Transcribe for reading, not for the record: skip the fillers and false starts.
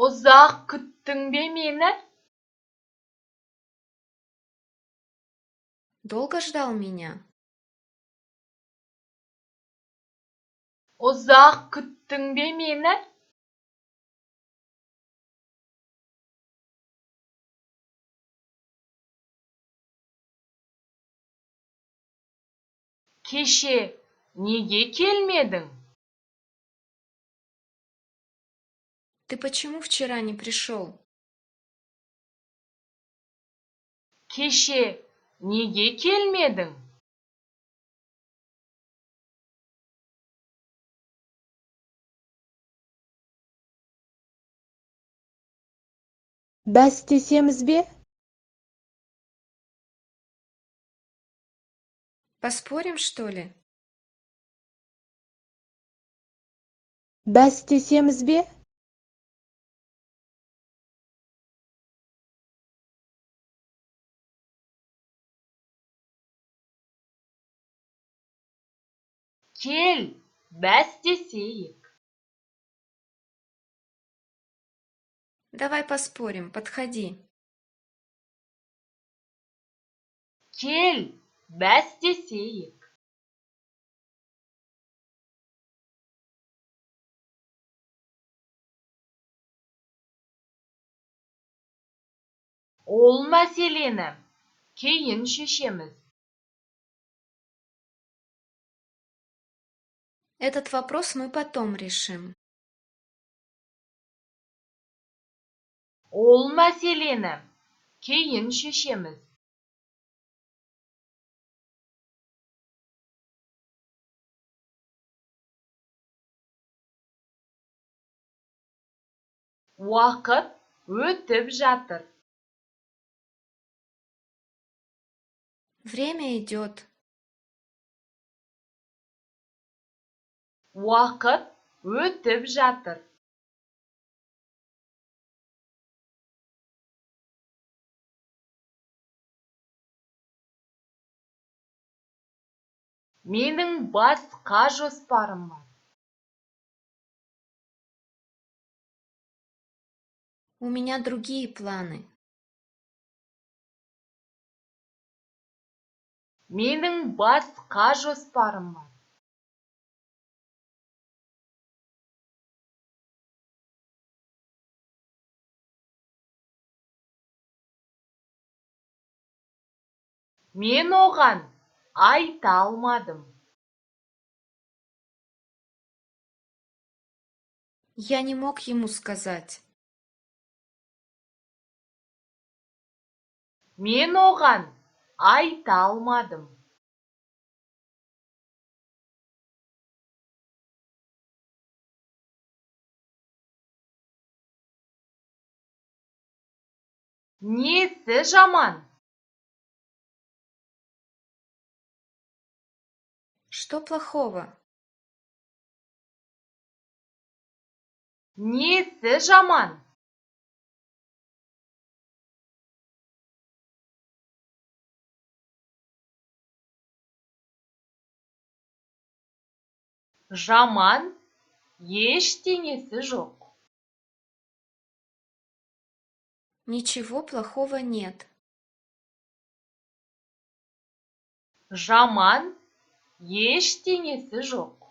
Ұзақ күттің бе мені? Долго ждал меня? Ұзақ күттің бе мені? Кеше неге келмедің? Ты почему вчера не пришел? Кеше неге келмедің? Бәстесеміз бе? Поспорим, что ли? Бәстесеміз бе? Кел, бәстесейік. Давай поспорим, подходи. Кел, бәстесейік. Ол мәселені кейін шешеміз. Этот вопрос мы потом решим. Ол мәселені кейін шешеміз. Уақыт өтіп жатыр. Время идет. Уақыт өтіп жатыр. Менің басқа жоспарым бар. У меня другие планы. Менің басқа жоспарым бар. Мен оған айта алмадым. Я не мог ему сказать. Мен оған айта алмадым. Несі жаман? Что плохого? Несі жаман? Жаман ештеңесі жоқ. Ничего плохого нет. Жаман ештеңесі жоқ.